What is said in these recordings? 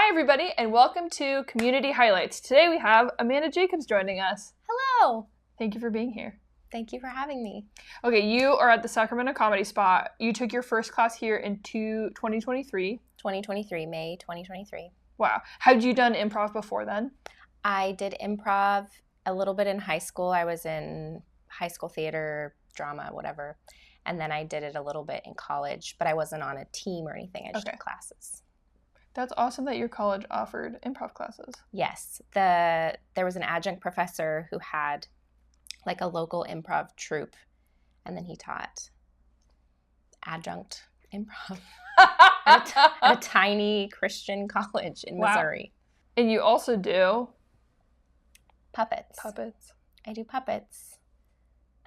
Hi, everybody, and welcome to Community Highlights. Today we have Amanda Jacobs joining us. Hello. Thank you for being here. Thank you for having me. Okay, you are at the Sacramento Comedy Spot. You took your first class here in 2023. 2023, May 2023. Wow. Had you done improv before then? I did improv a little bit in high school. I was in high school theater, drama, whatever. And then I did it a little bit in college, but I wasn't on a team or anything. I just did classes. That's awesome that your college offered improv classes. Yes. There was an adjunct professor who had like a local improv troupe, and then he taught adjunct improv at a tiny Christian college in Missouri. And you also do? Puppets. Puppets. I do puppets.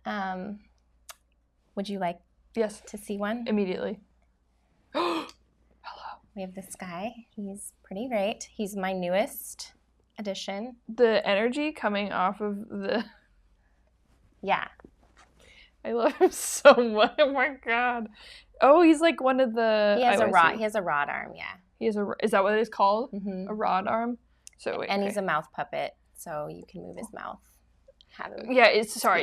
Would you like to see one? Immediately. We have this guy. He's pretty great. He's my newest addition. The energy coming off of the... Yeah. I love him so much. Oh my god. Oh, he's like one of the... He has a rod. He has a rod arm, yeah. Is that what it's called? Mm-hmm. A rod arm? He's a mouth puppet, so you can move his mouth.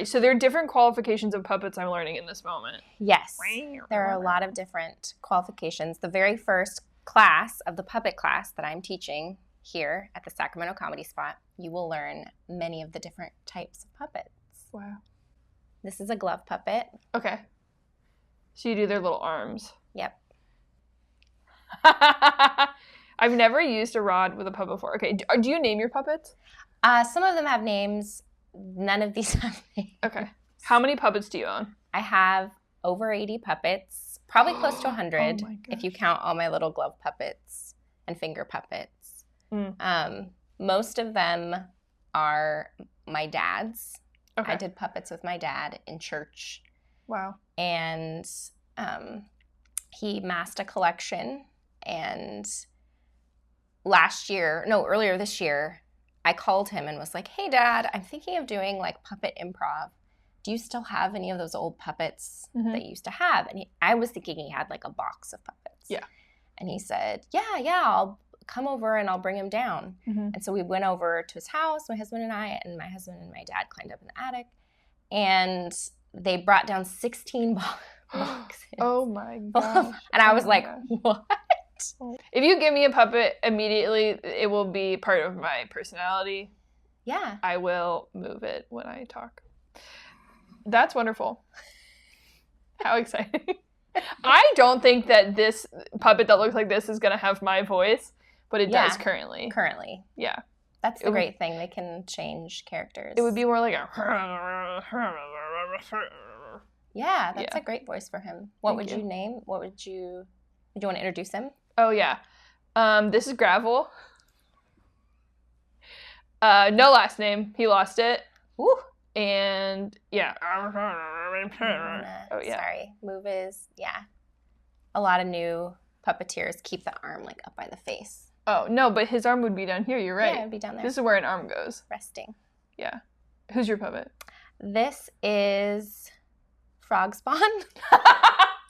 So there are different qualifications of puppets I'm learning in this moment. Yes. There are a lot of different qualifications. The very first class of the puppet class that I'm teaching here at the Sacramento Comedy Spot, you will learn many of the different types of puppets. Wow. This is a glove puppet. Okay. So you do their little arms. Yep. I've never used a rod with a puppet before. Okay. Do you name your puppets? Some of them have names. None of these have names. Okay. How many puppets do you own? I have over 80 puppets, probably close to 100 if you count all my little glove puppets and finger puppets. Most of them are my dad's. Okay. I did puppets with my dad in church. Wow. And he massed a collection. And earlier this year, I called him and was like, hey, Dad, I'm thinking of doing like puppet improv. Do you still have any of those old puppets that you used to have? And I was thinking he had like a box of puppets. Yeah. And he said, yeah, I'll come over and I'll bring him down. Mm-hmm. And so we went over to his house, my husband and I, and my husband and my dad climbed up in the attic. And they brought down 16 boxes. Oh my gosh. And I was like, what? If you give me a puppet immediately, it will be part of my personality. Yeah. I will move it when I talk. That's wonderful. How exciting. I don't think that this puppet that looks like this is going to have my voice, but it does currently. Currently. Yeah. That's the great thing. They can change characters. It would be more like a... Yeah, that's a great voice for him. What would you name? Would you want to introduce him? Oh, yeah. This is Gravel. No last name. He lost it. Ooh. And, yeah. Sorry. Move is, a lot of new puppeteers keep the arm, like, up by the face. Oh, no, but his arm would be down here. You're right. Yeah, it would be down there. This is where an arm goes. Resting. Yeah. Who's your puppet? This is Frog Spawn.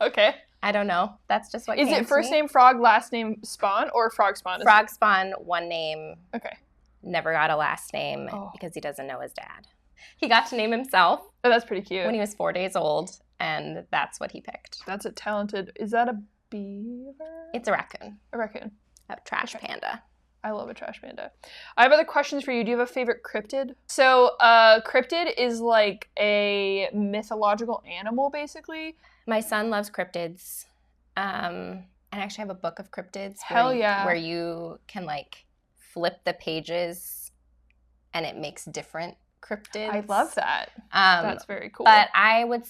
Okay. I don't know. That's just what Is it first name Frog, last name Spawn, or Frog Spawn? Frog Spawn, one name. Okay. Never got a last name because he doesn't know his dad. He got to name himself. Oh, that's pretty cute. When he was 4 days old, and that's what he picked. That's a talented... Is that a beaver? It's a raccoon. A raccoon. A trash panda. I love a trash panda. I have other questions for you. Do you have a favorite cryptid? So, cryptid is like a mythological animal, basically. My son loves cryptids. And I actually have a book of cryptids. Where you can like flip the pages and it makes different cryptids. I love that. That's very cool. But I would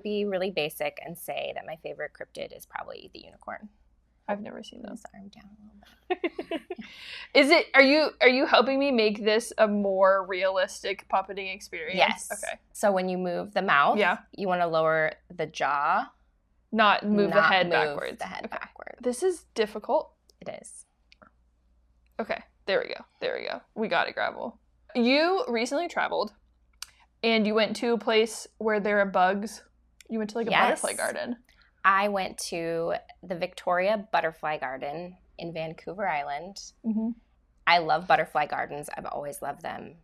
be really basic and say that my favorite cryptid is probably the unicorn. I've never seen those. Arm down a little bit. Are you helping me make this a more realistic puppeting experience? Yes. Okay. So when you move the mouth, you want to lower the jaw. Not move the head backwards. Backwards. This is difficult. It is. Okay. There we go. We got it, Gravel. You recently traveled and you went to a place where there are bugs. You went to like a butterfly garden. I went to the Victoria Butterfly Garden in Vancouver Island. Mm-hmm. I love butterfly gardens. I've always loved them.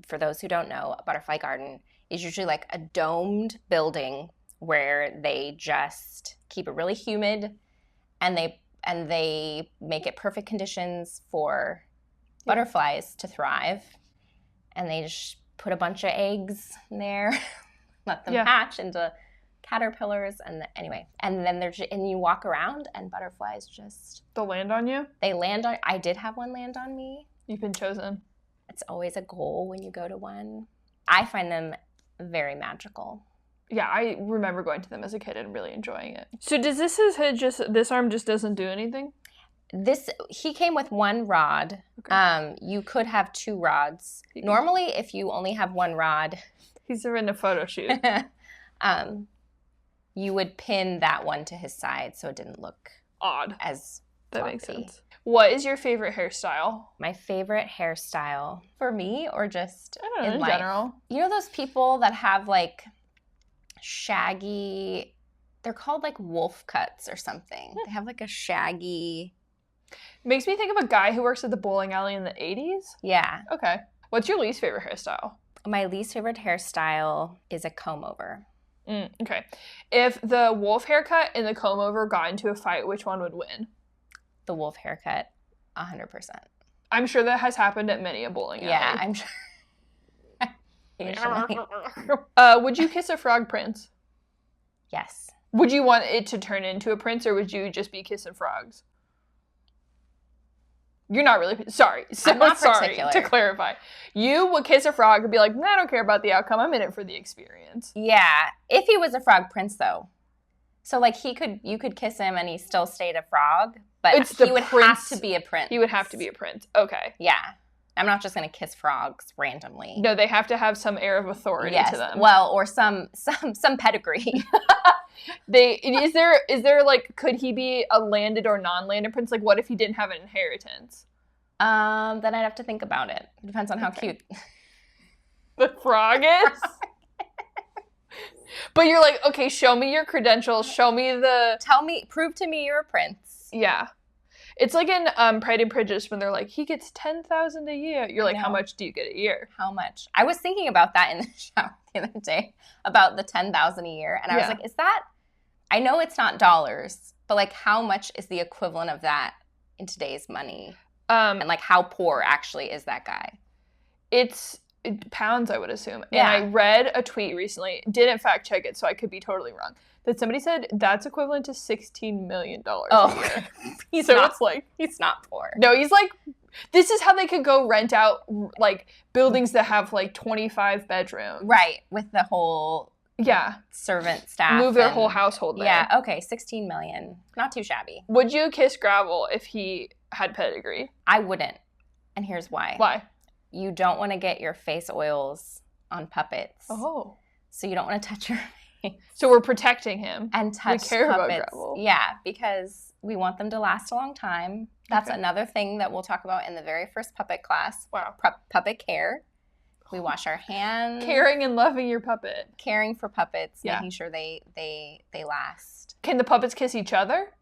For those who don't know, a butterfly garden is usually like a domed building where they just keep it really humid, and they make it perfect conditions for butterflies to thrive, and they just put a bunch of eggs in there, let them hatch into caterpillars, and then you walk around and butterflies just they'll land on you. I did have one land on me. You've been chosen. It's always a goal when you go to one. I find them very magical. Yeah, I remember going to them as a kid and really enjoying it. So does this arm just doesn't do anything? He came with one rod. Okay. You could have 2 rods. Normally, if you only have 1 rod, he's in a photo shoot. You would pin that one to his side so it didn't look odd. As that makes sense. What is your favorite hairstyle? My favorite hairstyle for me, or just I don't know, in general. You know those people that have like shaggy, they're called like wolf cuts or something. They have like a shaggy. Makes me think of a guy who works at the bowling alley in the 80s. Yeah. Okay. What's your least favorite hairstyle? My least favorite hairstyle is a comb over. Okay. If the wolf haircut and the comb over got into a fight, which one would win? The wolf haircut, 100%. I'm sure that has happened at many a bowling alley. Yeah, I'm sure. Would you kiss a frog prince? Yes. Would you want it to turn into a prince, or would you just be kissing frogs? You're not really... Sorry. I'm not sorry particular. To clarify. You would kiss a frog and be like, I don't care about the outcome. I'm in it for the experience. Yeah. If he was a frog prince, though. So, like, you could kiss him and he still stayed a frog, but he would have to be a prince. He would have to be a prince. Okay. Yeah. I'm not just going to kiss frogs randomly. No, they have to have some air of authority to them. Well, or some pedigree. Is there like, could he be a landed or non-landed prince? Like, what if he didn't have an inheritance? Then I'd have to think about it. It depends on how cute the frog is. But you're like, okay, show me your credentials. Show me prove to me you're a prince. Yeah. It's like in Pride and Prejudice when they're like, he gets $10,000 a year. You're like, how much do you get a year? How much? I was thinking about that in the shower the other day, about the $10,000 a year. And I was like, is that, I know it's not dollars, but like how much is the equivalent of that in today's money? And like how poor actually is that guy? It's pounds, I would assume. And I read a tweet recently, didn't fact check it, so I could be totally wrong, that somebody said that's equivalent to $16 million a year. He's not poor. No, he's like, this is how they could go rent out like buildings that have like 25 bedrooms. Right, with the whole servant staff. Move their whole household there. Yeah, okay, 16 million. Not too shabby. Would you kiss Gravel if he had pedigree? I wouldn't. And here's why. Why? You don't want to get your face oils on puppets. Oh. So you don't want to touch your face. So we're protecting him. And touch we care puppets. About Gravel. Yeah, because we want them to last a long time. That's another thing that we'll talk about in the very first puppet class. Wow. Puppet care. We wash our hands. Caring and loving your puppet. Caring for puppets, making sure they last. Can the puppets kiss each other?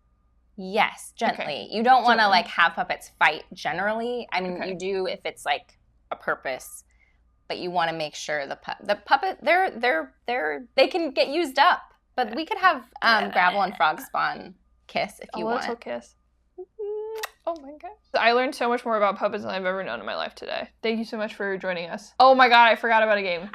Yes, gently. Okay. You don't want to like have puppets fight generally. I mean, you do if it's like a purpose, but you want to make sure the puppet they can get used up. But we could have Gravel and Frog Spawn kiss if you want. A little kiss. Oh my god. I learned so much more about puppets than I've ever known in my life today. Thank you so much for joining us. Oh my god, I forgot about a game.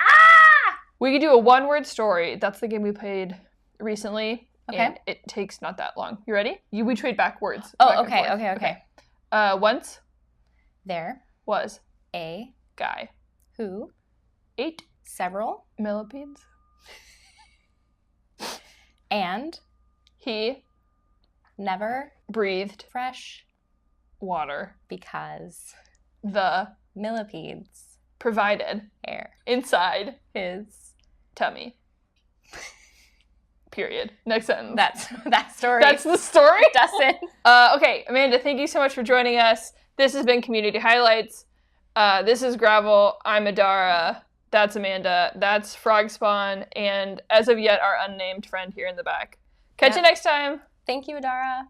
We could do a one-word story. That's the game we played recently. Okay. And it takes not that long. You ready? We trade back words. Oh, okay. Once. There. Was. A. Guy. Who. Ate. Several. Millipedes. And. He. Never. Breathed. Fresh. Water. Because. The. Millipedes. Provided. Air. Inside. His. Tummy. Period. Next sentence. That's that story. That's the story? Dustin. Okay, Amanda, thank you so much for joining us. This has been Community Highlights. This is Gravel. I'm Adara. That's Amanda. That's Frog Spawn. And as of yet, our unnamed friend here in the back. Catch you next time. Thank you, Adara.